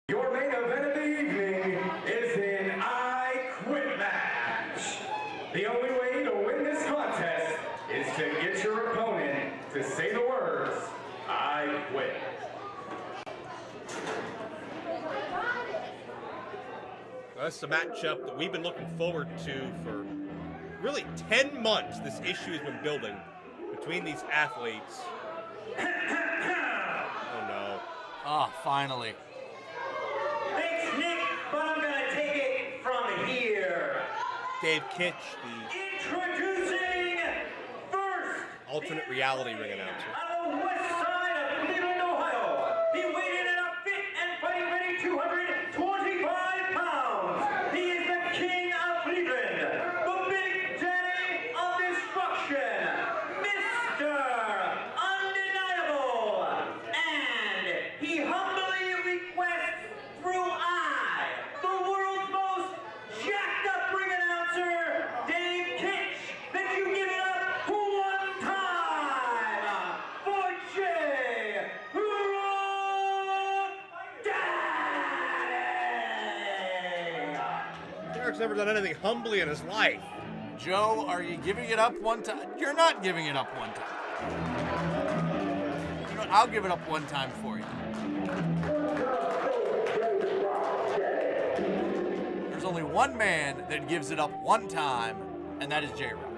Your main event of the evening is an I Quit match. The only way to win this contest is to get your opponent to say the words, I quit. That's a matchup that we've been looking forward to for really 10 months. This issue has been building between these athletes. Oh no. Ah, finally. Thanks, Nick, but I'm gonna take it from here. Dave Kitch, the Introducing first, alternate reality ring announcer. on the west side of Cleveland, Ohio. He weighed in at a fit and fighting ready 225 pounds. He is the king of Cleveland, the big daddy of destruction, Mr. Undeniable. And he humbly requests through I, the world's most jacked up ring announcer, Dave Kitch, that you give it up one time for J-Rocc Daddy. Derek's never done anything humbly in his life. Joe, are you giving it up one time? You're not giving it up one time. You know what? I'll give it up one time for you. There's only one man that gives it up one time, and that is J-Rocc.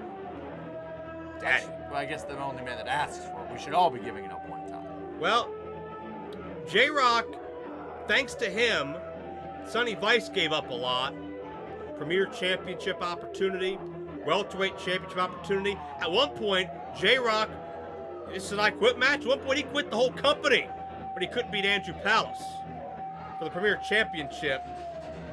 Dang. Well, I guess the only man that asks for it. We should all be giving it up one time. Well, J-Rocc, thanks to him, Sonny Vice gave up a lot. Premier championship opportunity, welterweight championship opportunity. At one point, J-Rocc, this is an I Quit match. At one point, he quit the whole company, but he couldn't beat Andrew Palace for the Premier Championship.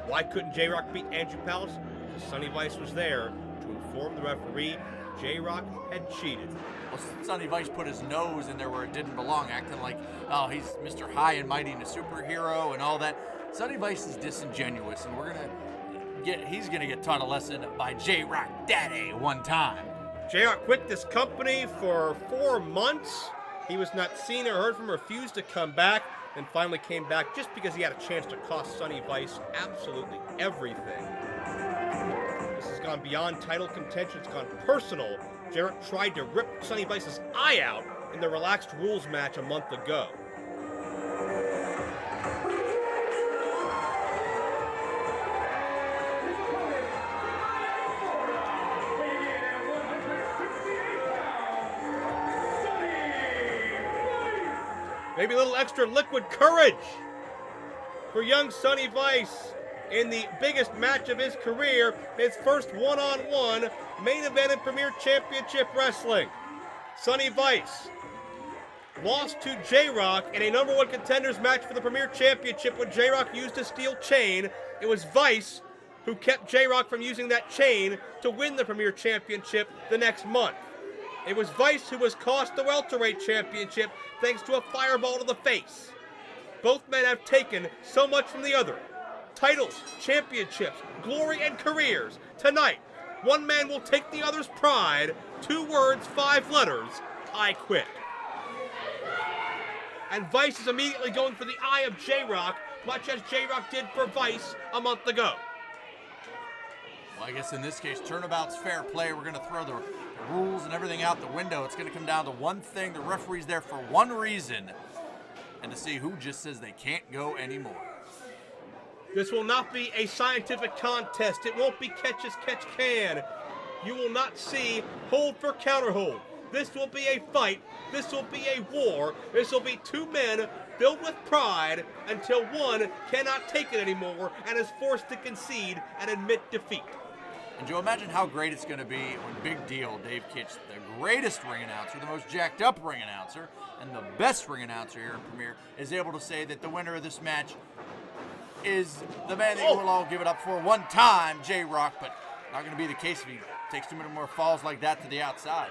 Why couldn't J-Rocc beat Andrew Palace? Because Sonny Vice was there to inform the referee J-Rocc had cheated. Well, Sonny Vice put his nose in there where it didn't belong, acting like, oh, he's Mr. High and Mighty and a superhero and all that. Sonny Vice is disingenuous, and he's gonna get taught a lesson by J-Rocc Daddy one time. J-Rocc quit this company for 4 months. He was not seen or heard from, refused to come back, and finally came back just because he had a chance to cost Sonny Vice absolutely everything. This has gone beyond title contention. It's gone personal. J-Rocc tried to rip Sonny Vice's eye out in the relaxed rules match a month ago. Maybe a little extra liquid courage for young Sonny Vice in the biggest match of his career, his first one-on-one main event in Premier Championship Wrestling. Sonny Vice lost to J-Rocc in a number one contenders match for the Premier Championship when J-Rocc used a steel chain. It was Vice who kept J-Rocc from using that chain to win the Premier Championship the next month. It was Vice who was cost the welterweight championship thanks to a fireball to the face. Both men have taken so much from the other. Titles, championships, glory, and careers. Tonight, one man will take the other's pride. 2 words, 5 letters. I quit. And Vice is immediately going for the eye of J-Rocc, much as J-Rocc did for Vice a month ago. Well, I guess in this case, turnabout's fair play. We're going to throw the rules and everything out the window. It's going to come down to one thing. The referee's there for one reason, and to see who just says they can't go anymore. This will not be a scientific contest. It won't be catch as catch can. You will not see hold for counter hold. This will be a fight. This will be a war. This will be 2 men filled with pride until one cannot take it anymore and is forced to concede and admit defeat. And Joe, imagine how great it's going to be when Big Deal, Dave Kitch, the greatest ring announcer, the most jacked up ring announcer, and the best ring announcer here in Premier, is able to say that the winner of this match is the man that you will all give it up for one time, J-Rocc, but not going to be the case if he takes too many more falls like that to the outside.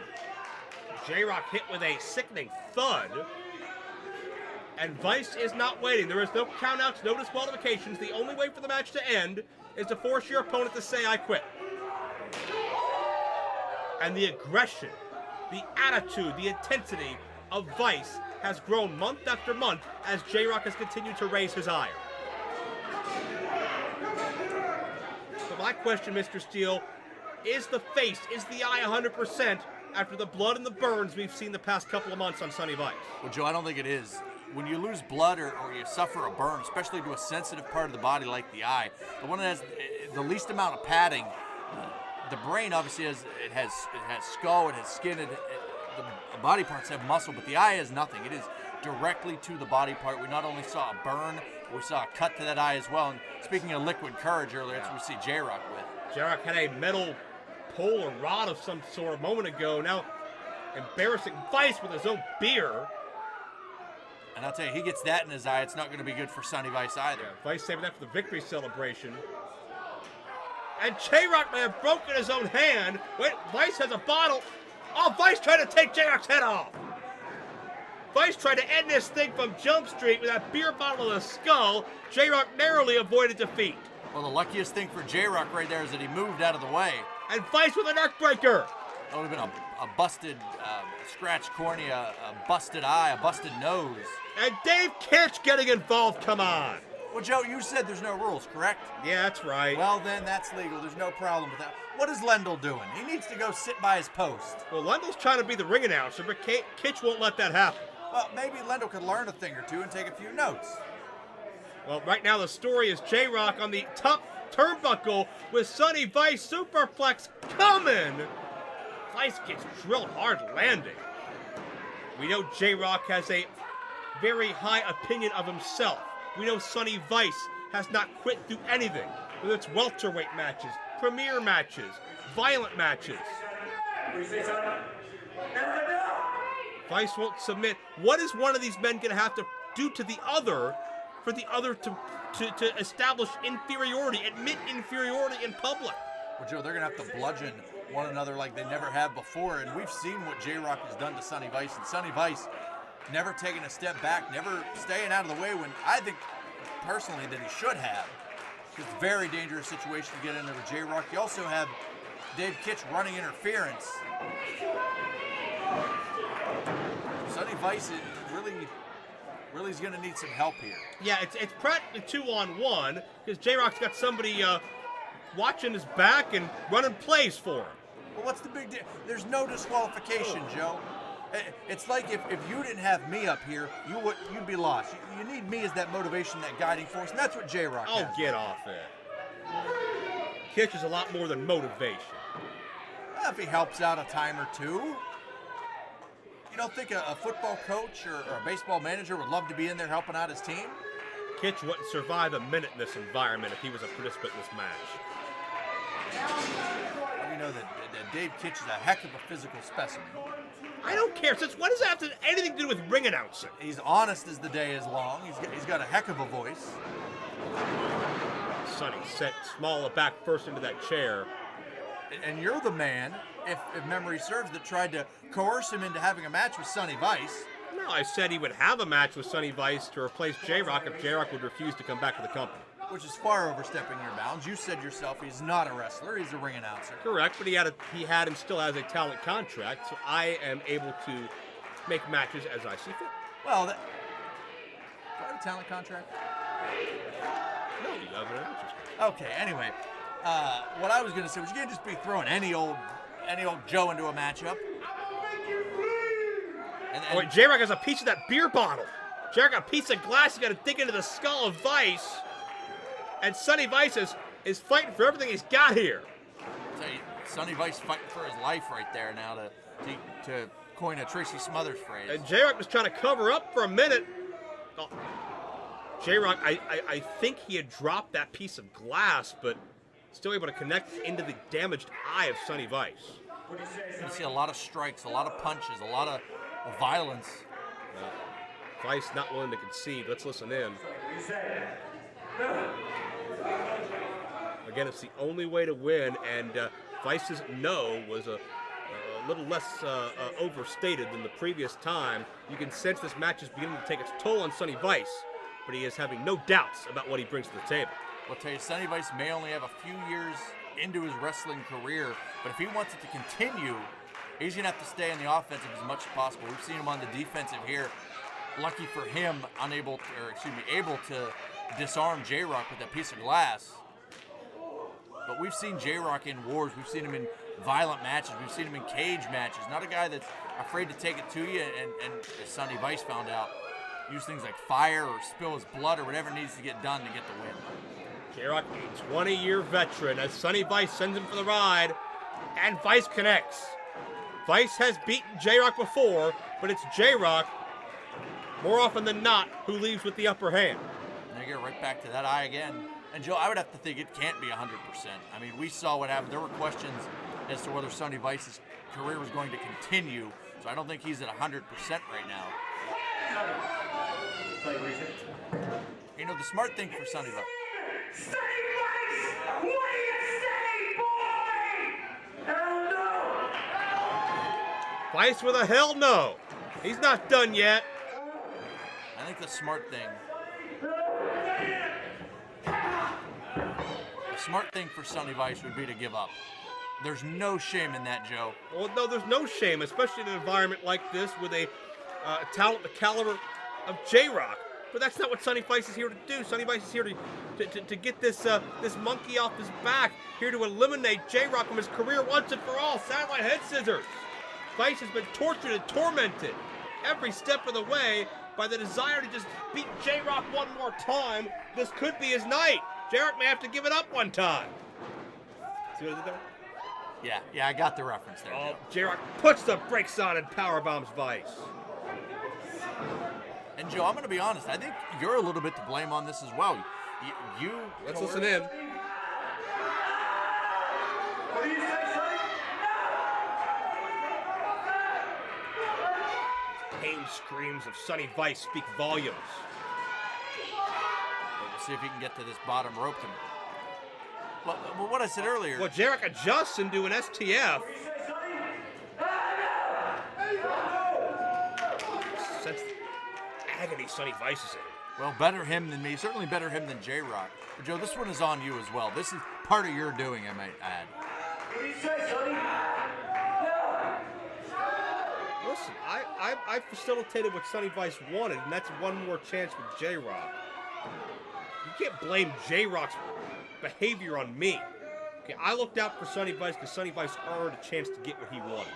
J-Rocc hit with a sickening thud, and Vice is not waiting. There is no countouts, no disqualifications. The only way for the match to end is to force your opponent to say, I quit. And the aggression, the attitude, the intensity of Vice has grown month after month as J-Rocc has continued to raise his ire. My question, Mr. Steele, is the face, is the eye 100% after the blood and the burns we've seen the past couple of months on Sonny Vice? Well, Joe, I don't think it is. When you lose blood or you suffer a burn, especially to a sensitive part of the body like the eye, the one that has the least amount of padding, the brain obviously has skull, it has skin, the body parts have muscle, but the eye has nothing. It is directly to the body part. We not only saw a burn, but we saw a cut to that eye as well. And speaking of liquid courage earlier, that's what we see J-Rocc with. J-Rocc had a metal pole or rod of some sort a moment ago. Now embarrassing Vice with his own beer. And I'll tell you, he gets that in his eye, it's not going to be good for Sonny Vice either. Yeah, Vice saving that for the victory celebration. And J-Rocc may have broken his own hand. Wait, Vice has a bottle. Oh, Vice tried to take J-Rocc's head off. Vice tried to end this thing from Jump Street with that beer bottle in the skull. J-Rocc narrowly avoided defeat. Well, the luckiest thing for J-Rocc right there is that he moved out of the way. And Vice with a neck breaker. That would have been a busted, scratched cornea, a busted eye, a busted nose. And Dave Kitch getting involved, come on. Well, Joe, you said there's no rules, correct? Yeah, that's right. Well, then that's legal. There's no problem with that. What is Lendl doing? He needs to go sit by his post. Well, Lendl's trying to be the ring announcer, but Kitch won't let that happen. Well, maybe Lendl could learn a thing or two and take a few notes. Well, right now the story is J-Rocc on the top turnbuckle with Sonny Vice superplex coming. Vice gets drilled hard landing. We know J-Rocc has a very high opinion of himself. We know Sonny Vice has not quit through anything, whether it's welterweight matches, premier matches, violent matches. Vice won't submit. What is one of these men going to have to do to the other for the other to establish inferiority, admit inferiority in public? Well, Joe, they're going to have to bludgeon one another like they never have before, and we've seen what J-Rocc has done to Sonny Vice, and Sonny Vice never taking a step back, never staying out of the way when I think personally that he should have. It's a very dangerous situation to get into with J-Rocc. You also have Dave Kitch running interference. Sonny Vice really is going to need some help here. Yeah, it's practically 2-on-1 because J-Rocc's got somebody watching his back and running plays for him. Well, what's the big deal? There's no disqualification, Joe. It's like if you didn't have me up here, you'd be lost. You need me as that motivation, that guiding force, and that's what J-Rocc has. Oh, get off it. Kitch is a lot more than motivation. Well, if he helps out a time or two. You don't think a football coach or a baseball manager would love to be in there helping out his team? Kitch wouldn't survive a minute in this environment if he was a participant in this match. You know that Dave Kitch is a heck of a physical specimen. I don't care. Since when does that have anything to do with ring announcing? He's honest as the day is long. He's got a heck of a voice. Sonny set Small back first into that chair. And you're the man, if memory serves, that tried to coerce him into having a match with Sonny Vice. No, I said he would have a match with Sonny Vice to replace J-Rocc if J-Rocc would refuse to come back to the company. Which is far overstepping your bounds. You said yourself he's not a wrestler, he's a ring announcer. Correct, but he had and still has a talent contract, so I am able to make matches as I see fit. Well, do I have a talent contract? No, you have an announcer's contract. Okay, anyway, what I was going to say was you can't just be throwing any old Joe into a matchup. Wait, J-Rocc has a piece of that beer bottle. J-Rocc got a piece of glass. He's got to dig into the skull of Vice. And Sonny Vice is fighting for everything he's got here. I'll tell you, Sonny Vice fighting for his life right there now to coin a Tracy Smothers phrase. And J-Rocc was trying to cover up for a minute. Oh, J-Rocc, I think he had dropped that piece of glass, but still able to connect into the damaged eye of Sonny Vice. You see a lot of strikes, a lot of punches, a lot of violence. Vice not willing to concede. Let's listen in. Again, it's the only way to win, and Vice's no was a little less overstated than the previous time. You can sense this match is beginning to take its toll on Sonny Vice, but he is having no doubts about what he brings to the table. I'll tell you, Sonny Vice may only have a few years into his wrestling career, but if he wants it to continue, he's going to have to stay in the offensive as much as possible. We've seen him on the defensive here. Lucky for him, able to disarm J-Rocc with that piece of glass. But we've seen J-Rocc in wars. We've seen him in violent matches. We've seen him in cage matches. Not a guy that's afraid to take it to you and as Sonny Vice found out, use things like fire or spill his blood or whatever needs to get done to get the win. J-Rocc, a 20-year veteran, as Sonny Vice sends him for the ride, and Vice connects. Vice has beaten J-Rocc before, but it's J-Rocc, more often than not, who leaves with the upper hand. And they get right back to that eye again. And Joe, I would have to think it can't be 100%. I mean, we saw what happened. There were questions as to whether Sonny Vice's career was going to continue, so I don't think he's at 100% right now. You know, the smart thing for Sonny Vice. Sonny Vice, what do you say, boy? Hell no! Vice with a hell no. He's not done yet. I think the smart thing for Sonny Vice would be to give up. There's no shame in that, Joe. Well, no, there's no shame, especially in an environment like this with a talent the caliber of J-Rocc. But that's not what Sonny Vice is here to do. Sonny Vice is here to get this monkey off his back, here to eliminate J-Rocc from his career once and for all. Satellite head scissors. Vice has been tortured and tormented every step of the way by the desire to just beat J-Rocc one more time. This could be his night. J-Rocc may have to give it up one time. See what I did there? Yeah, I got the reference there. Oh, J-Rocc puts the brakes on and powerbombs Vice. And Joe, I'm going to be honest. I think you're a little bit to blame on this as well. Let's listen in. What do you say, Sonny? Pain screams of Sonny Vice speak volumes. We'll see if he can get to this bottom rope. But what I said earlier. Well, J-Rocc adjusts into an STF. Sense the agony Sonny Vice is in. Well, better him than me. Certainly better him than J-Rocc. But Joe, this one is on you as well. This is part of your doing, I might add. What do you say, Sonny? Listen, I facilitated what Sonny Vice wanted, and that's one more chance with J-Rocc. You can't blame J-Rocc's behavior on me. Okay, I looked out for Sonny Vice because Sonny Vice earned a chance to get what he wanted.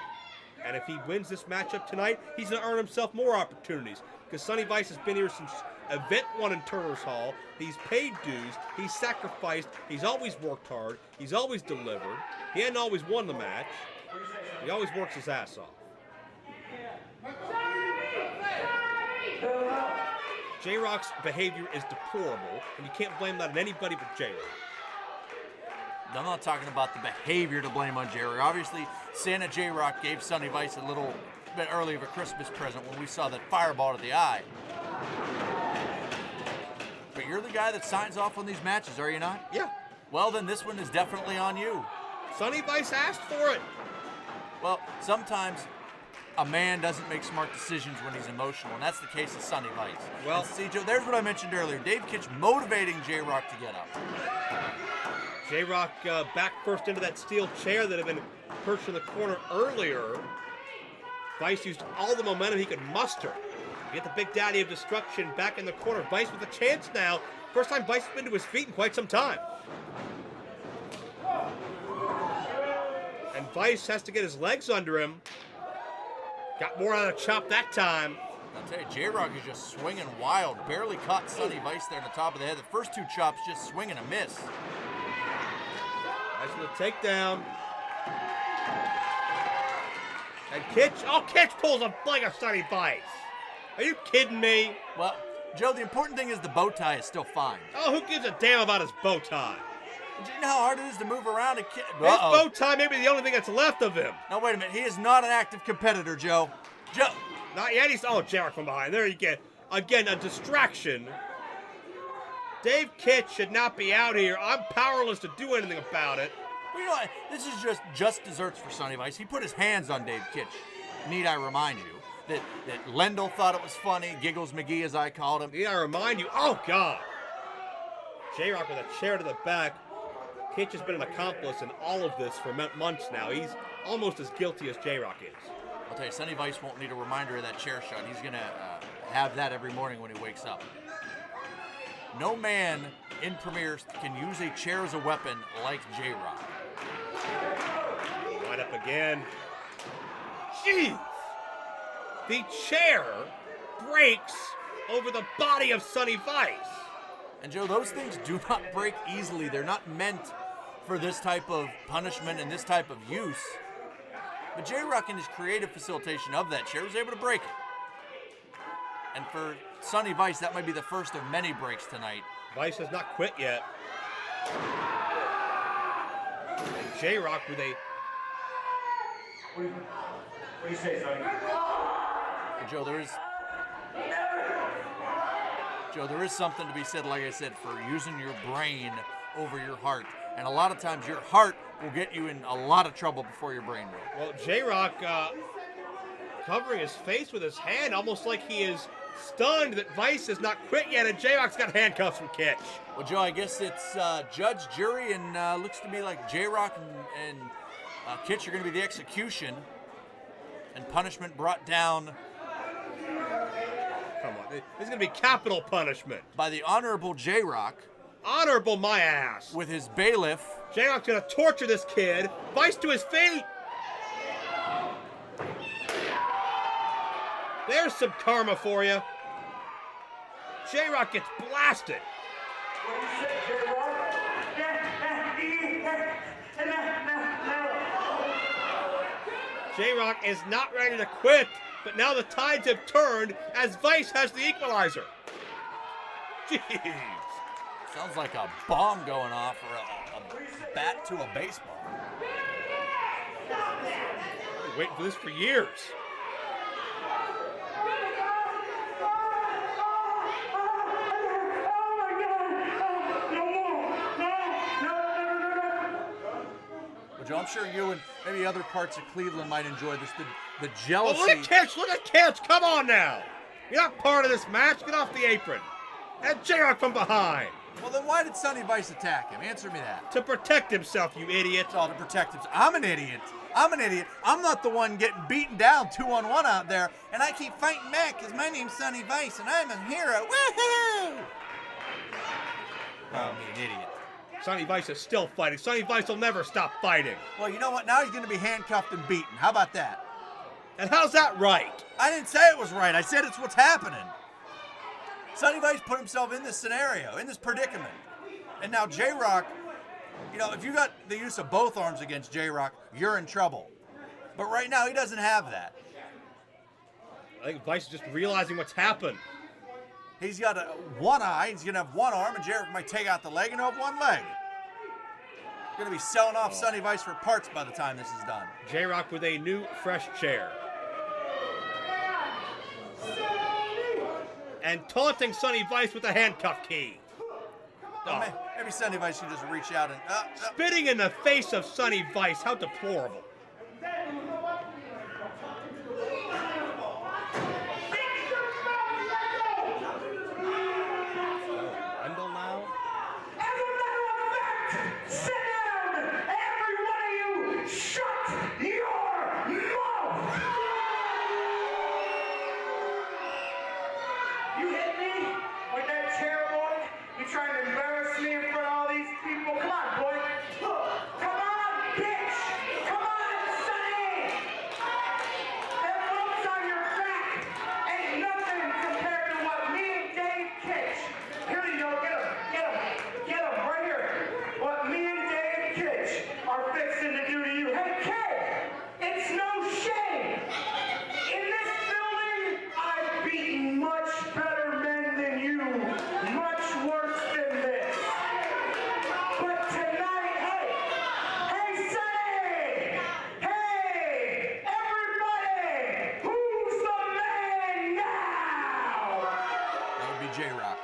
And if he wins this matchup tonight, he's going to earn himself more opportunities because Sonny Vice has been here since Event 1 in Turner's Hall. He's paid dues. He's sacrificed. He's always worked hard. He's always delivered. He hadn't always won the match. He always works his ass off. J-Rocc's behavior is deplorable, and you can't blame that on anybody but J-Rocc. I'm not talking about the behavior to blame on J-Rocc. Obviously, Santa J-Rocc gave Sonny Vice a little bit early of a Christmas present when we saw that fireball to the eye. But you're the guy that signs off on these matches, are you not? Yeah. Well, then this one is definitely on you. Sonny Vice asked for it. Well, sometimes a man doesn't make smart decisions when he's emotional, and that's the case of Sonny Vice. Well, and see, Joe, there's what I mentioned earlier. Dave Kitch motivating J-Rocc to get up. J-Rocc back first into that steel chair that had been perched in the corner earlier. Vice used all the momentum he could muster. Get the big daddy of destruction back in the corner. Vice with a chance now. First time Vice has been to his feet in quite some time. And Vice has to get his legs under him. Got more out of the chop that time. I'll tell you, J-Rocc is just swinging wild. Barely caught Sonny Vice there on the top of the head. The first two chops just swing and a miss. Vice with a takedown. And Kitch pulls a leg of Sonny Vice. Are you kidding me? Well, Joe, the important thing is the bow tie is still fine. Oh, who gives a damn about his bow tie? Do you know how hard it is to move around and His bow tie may be the only thing that's left of him. No, wait a minute. He is not an active competitor, Joe. Joe. Not yet. J-Rocc from behind. There you get, again, a distraction. Dave Kitch should not be out here. I'm powerless to do anything about it. Well, you know what? This is just desserts for Sonny Vice. He put his hands on Dave Kitch. Need I remind you that Lendl thought it was funny, Giggles McGee as I called him. Need I remind you? Oh, God. J-Rocc with a chair to the back. Kitch has been an accomplice in all of this for months now. He's almost as guilty as J-Rocc is. I'll tell you, Sonny Vice won't need a reminder of that chair shot. He's going to have that every morning when he wakes up. No man in Premier can use a chair as a weapon like J-Rocc. Right up again. Jeez! The chair breaks over the body of Sonny Vice. And Joe, those things do not break easily. They're not meant for this type of punishment and this type of use. But J-Rocc, in his creative facilitation of that chair, was able to break it. And for Sonny Vice, that might be the first of many breaks tonight. Vice has not quit yet. And J-Rocc with a... What do you say, Sonny? And Joe, there is something to be said, like I said, for using your brain over your heart. And a lot of times your heart will get you in a lot of trouble before your brain will. Well, J-Rocc covering his face with his hand, almost like he is stunned that Vice has not quit yet, and J-Rocc's got handcuffs from Kitch. Well, Joe, I guess it's judge, jury, and looks to me like J-Rocc and Kitch are going to be the execution, and punishment brought down. Come on, this is going to be capital punishment. By the Honorable J-Rocc. Honorable my ass. With his bailiff. J-Rocc's going to torture this kid. Vice to his feet. There's some karma for you. J-Rocc gets blasted. What do you say, J-Rocc? J-Rocc is not ready to quit, but now the tides have turned as Vice has the equalizer. Jeez. Sounds like a bomb going off or a bat to a baseball. I've been waiting for this for years. Joe, I'm sure you and maybe other parts of Cleveland might enjoy this. The jealousy. Oh, look at Kitch! Look at Kitch! Come on now! You're not part of this match. Get off the apron. And J-Rocc from behind. Well, then why did Sonny Vice attack him? Answer me that. To protect himself, you idiot. Oh, to protect himself. I'm an idiot. I'm not the one getting beaten down 2-on-1 out there, and I keep fighting back because my name's Sonny Vice, and I'm a hero. Woohoo! Oh, me an idiot. Sonny Vice is still fighting. Sonny Vice will never stop fighting. Well, you know what? Now he's going to be handcuffed and beaten. How about that? And how's that right? I didn't say it was right. I said it's what's happening. Sonny Vice put himself in this scenario, in this predicament. And now J-Rocc, you know, if you got the use of both arms against J-Rocc, you're in trouble. But right now, he doesn't have that. I think Vice is just realizing what's happened. He's got one eye, he's going to have one arm, and J-Rocc might take out the leg and have one leg. Going to be selling off Sonny Vice for parts by the time this is done. J-Rocc with a new, fresh chair. And taunting Sonny Vice with a handcuff key. Oh. Maybe Sonny Vice can just reach out and... Spitting in the face of Sonny Vice. How deplorable. J-Rocc.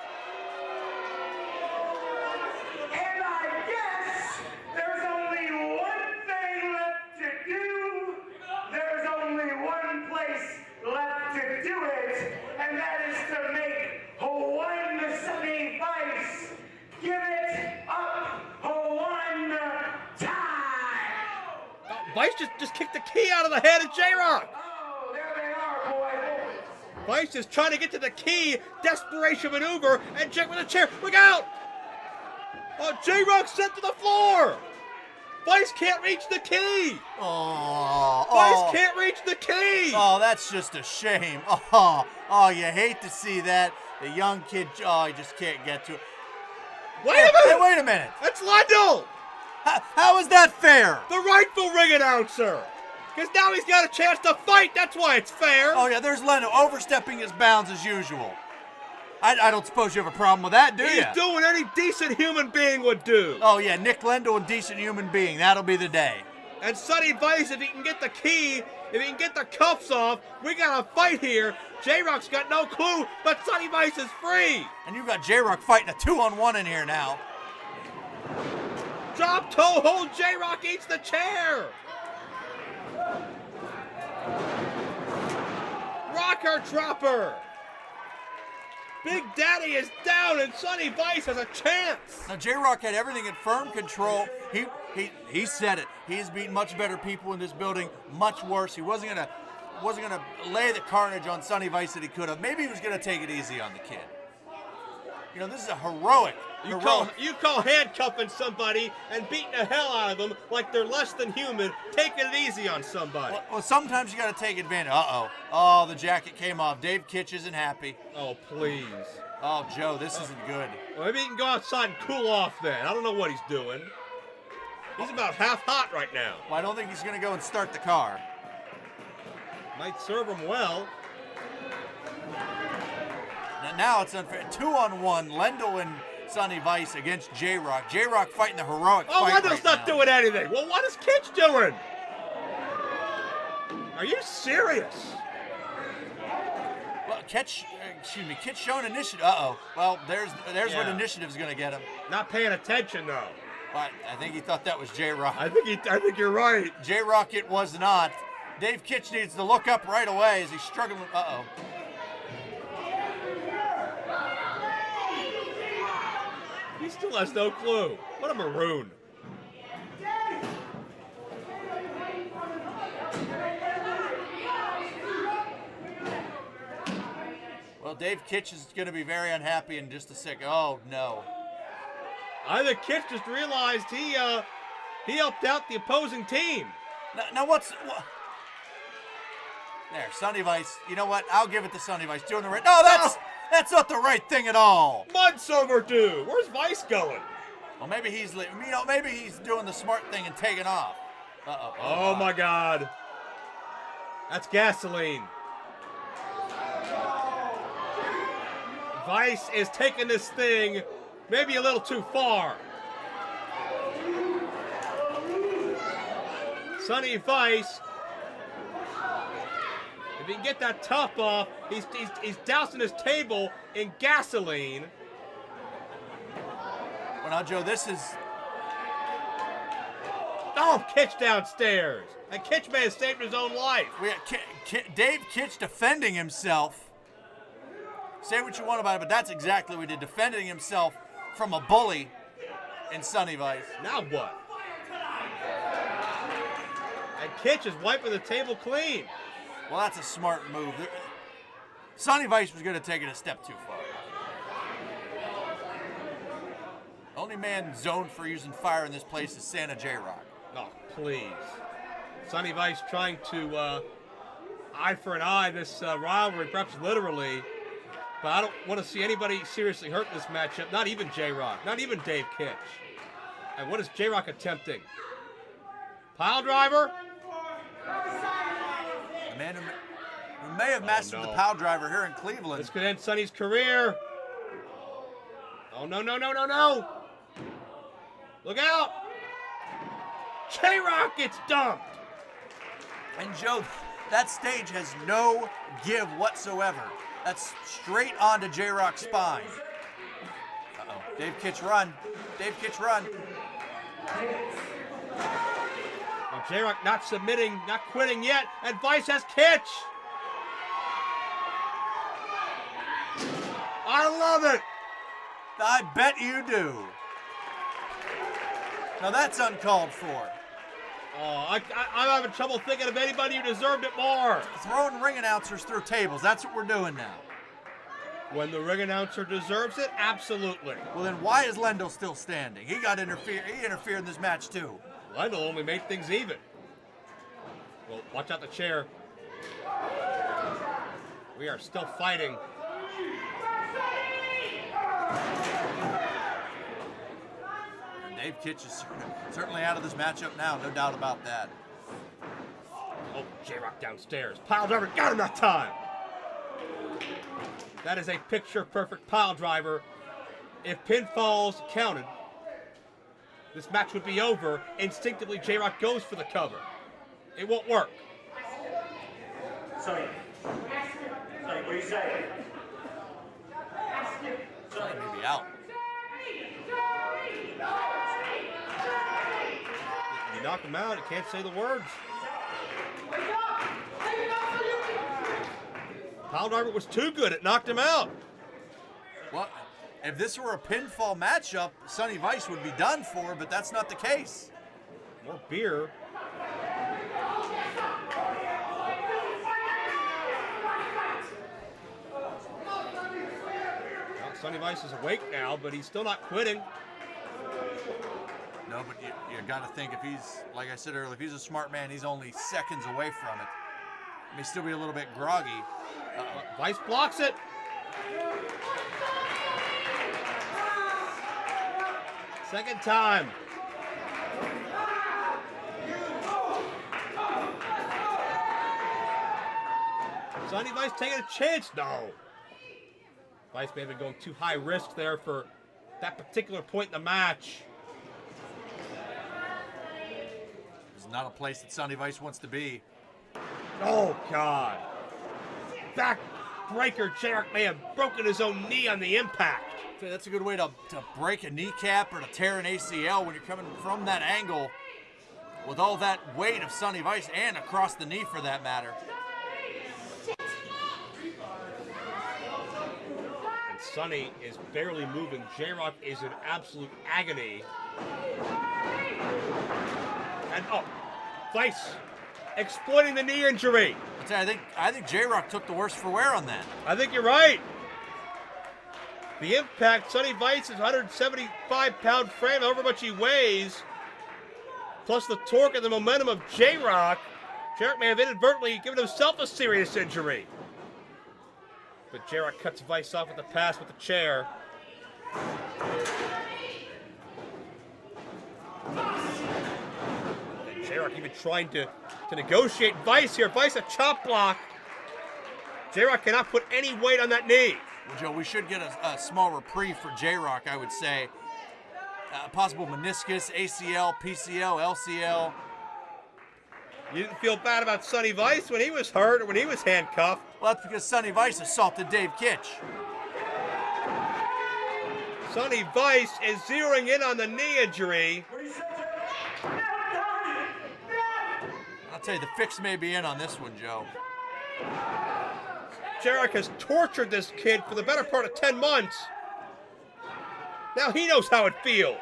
And I guess there's only one thing left to do. There's only one place left to do it, and that is to make one Sonny Vice give it up one time. Vice just kicked the key out of the head of J-Rocc. Oh, there they are, boys. Vice is trying to get to the key. Desperation maneuver, and J with a chair. Look out! Oh, J-Rocc sent to the floor. Vice can't reach the key. Vice can't reach the key. Oh, that's just a shame. You hate to see that. The young kid, he just can't get to it. Wait a minute. Wait a minute. That's Lendl. How is that fair? The rightful ring announcer. Because now he's got a chance to fight. That's why it's fair. Oh, yeah, there's Lendl overstepping his bounds as usual. I don't suppose you have a problem with that, do you? He's doing any decent human being would do. Oh, yeah, Nick Lendl, a decent human being. That'll be the day. And Sonny Vice, if he can get the key, if he can get the cuffs off, we got a fight here. J-Rocc's got no clue, but Sonny Vice is free. And you've got J-Rocc fighting a 2-on-1 in here now. Drop toe hold, J-Rocc eats the chair. Rocker dropper. Big Daddy is down and Sonny Vice has a chance. Now J-Rocc had everything in firm control. He said it. He's beaten much better people in this building, much worse. He wasn't gonna lay the carnage on Sonny Vice that he could have. Maybe he was gonna take it easy on the kid. You know, this is a heroic. You call handcuffing somebody and beating the hell out of them like they're less than human, taking it easy on somebody. Well, sometimes you got to take advantage. Oh, the jacket came off. Dave Kitch isn't happy. Oh, please. Oh, Joe, this isn't good. Well, maybe he can go outside and cool off then. I don't know what he's doing. He's about half hot right now. Well, I don't think he's going to go and start the car. Might serve him well. Now it's unfair. 2-on-1, Lendl and Sonny Vice against J-Rocc. J-Rocc fighting the heroic fight. Lendl's not doing anything. Well, what is Kitch doing? Are you serious? Well, Kitch showing initiative. Well, there's what initiative's going to get him. Not paying attention though. But I think he thought that was J-Rocc. I think you're right. J-Rocc, it was not. Dave Kitch needs to look up right away as he's struggling. He still has no clue. What a maroon. Well, Dave Kitch is going to be very unhappy in just a second. Oh, no. I think Kitch just realized he helped out the opposing team. Now what? There, Sonny Vice. You know what? I'll give it to Sonny Vice. Doing the right. No, that's not the right thing at all. Mud's overdue. Where's Vice going? Well, maybe he's doing the smart thing and taking off. Oh my God. That's gasoline. Vice is taking this thing maybe a little too far. Sonny Vice, if he can get that top off, he's dousing his table in gasoline. Well, now, Joe, this is... Oh, Kitch downstairs. And Kitch may have saved his own life. We got Dave Kitch defending himself. Say what you want about it, but that's exactly what he did. Defending himself from a bully in Sonny Vice. Now what? And Kitch is wiping the table clean. Well, that's a smart move. Sonny Vice was going to take it a step too far. Only man zoned for using fire in this place is Santa J-Rocc. Oh, please. Sonny Vice trying to eye for an eye this rivalry, perhaps literally. But I don't want to see anybody seriously hurt in this matchup. Not even J-Rocc. Not even Dave Kitch. And what is J-Rocc attempting? Piledriver? The man who may have mastered the Piledriver here in Cleveland. This could end Sonny's career. Oh, no, no, no, no, no. Look out. J-Rocc gets dumped. And Joe, that stage has no give whatsoever. That's straight onto J-Rocc's spine. Dave Kitch run. Dave Kitch run. Well, J-Rocc not submitting, not quitting yet, and Vice has Kitch. I love it. I bet you do. Now that's uncalled for. Oh, I'm having trouble thinking of anybody who deserved it more. Throwing ring announcers through tables. That's what we're doing now. When the ring announcer deserves it, absolutely. Well, then why is Lendl still standing? He interfered in this match too. Lendl only made things even. Well, watch out the chair. We are still fighting. And Dave Kitch is certainly out of this matchup now, no doubt about that. Oh, J-Rocc downstairs. Piledriver got him that time. That is a picture-perfect Piledriver. If pinfalls counted, this match would be over. Instinctively, J-Rocc goes for the cover. It won't work. Sonny, what do you say? Sonny may be out. You knock him out, you can't say the words. Piledriver was too good. It knocked him out. Well, if this were a pinfall matchup, Sonny Vice would be done for, but that's not the case. More beer. Well, Sonny Vice is awake now, but he's still not quitting. No, but you got to think if he's, like I said earlier, if he's a smart man, he's only seconds away from it. He may still be a little bit groggy. Vice blocks it. Second time. Sonny Vice taking a chance. No. Vice may have been going too high risk there for that particular point in the match. This is not a place that Sonny Vice wants to be. Oh, God. Backbreaker. J-Rocc may have broken his own knee on the impact. That's a good way to break a kneecap or to tear an ACL when you're coming from that angle with all that weight of Sonny Vice and across the knee for that matter. And Sonny is barely moving. J-Rocc is in absolute agony. And Vice exploiting the knee injury. I think J-Rocc took the worst for wear on that. I think you're right. The impact, Sonny Vice's 175-pound frame, however much he weighs, plus the torque and the momentum of J-Rocc. J-Rocc may have inadvertently given himself a serious injury. But J-Rocc cuts Vice off with the pass with the chair. And J-Rocc even trying to negotiate Vice here. Vice a chop block. J-Rocc cannot put any weight on that knee. Well, Joe, we should get a small reprieve for J-Rocc, I would say. Possible meniscus, ACL, PCL, LCL. You didn't feel bad about Sonny Vice when he was hurt or when he was handcuffed. Well, that's because Sonny Vice assaulted Dave Kitch. Sonny Vice is zeroing in on the knee injury. I'll tell you, the fix may be in on this one, Joe. J-Rocc has tortured this kid for the better part of 10 months. Now he knows how it feels.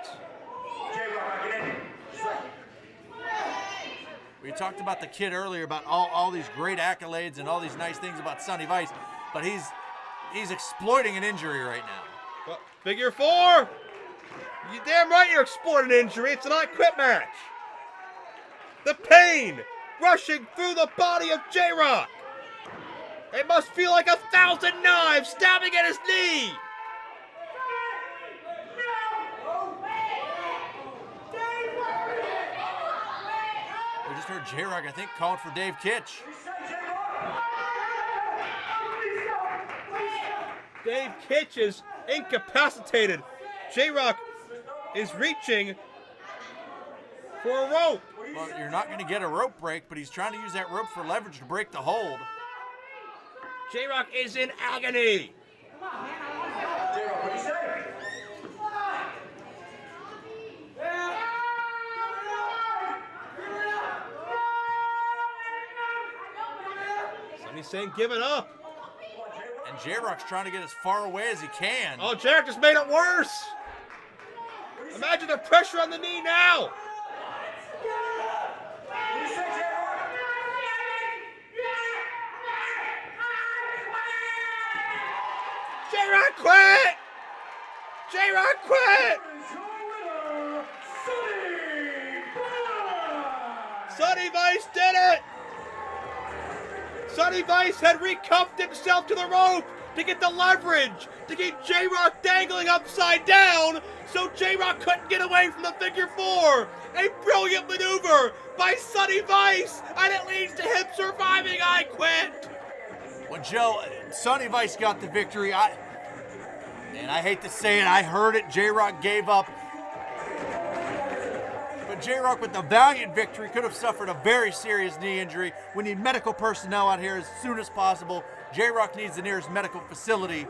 We talked about the kid earlier, about all these great accolades and all these nice things about Sonny Vice, but he's exploiting an injury right now. Well, figure four. You damn right you're exploiting an injury. It's an I Quit match. The pain rushing through the body of J-Rocc. It must feel like 1,000 knives stabbing at his knee. We just heard J-Rocc, I think, calling for Dave Kitch. Dave Kitch is incapacitated. J-Rocc is reaching for a rope. Well, you're not going to get a rope break, but he's trying to use that rope for leverage to break the hold. J-Rocc is in agony. J-Rocc, what do you say? Sonny's saying give it up. And J-Rocc's trying to get as far away as he can. Oh, J-Rocc just made it worse. Imagine the pressure on the knee now. J-Rocc quit! J-Rocc quit! Sonny Vice did it! Sonny Vice had recuffed himself to the rope to get the leverage, to keep J-Rocc dangling upside down so J-Rocc couldn't get away from the figure four. A brilliant maneuver by Sonny Vice, and it leads to him surviving I Quit. Well, Joe, Sonny Vice got the victory. And I hate to say it, I heard it. J-Rocc gave up. But J-Rocc, with the valiant victory, could have suffered a very serious knee injury. We need medical personnel out here as soon as possible. J-Rocc needs the nearest medical facility.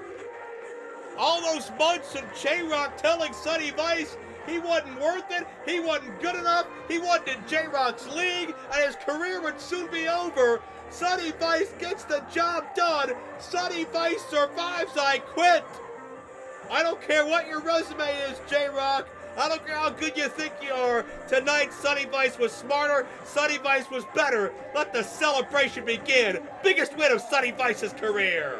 All those months of J-Rocc telling Sonny Vice he wasn't worth it, he wasn't good enough, he wasn't in J-Rocc's league, and his career would soon be over. Sonny Vice gets the job done. Sonny Vice survives I Quit. I don't care what your resume is, J-Rocc. I don't care how good you think you are. Tonight, Sonny Vice was smarter. Sonny Vice was better. Let the celebration begin. Biggest win of Sonny Vice's career.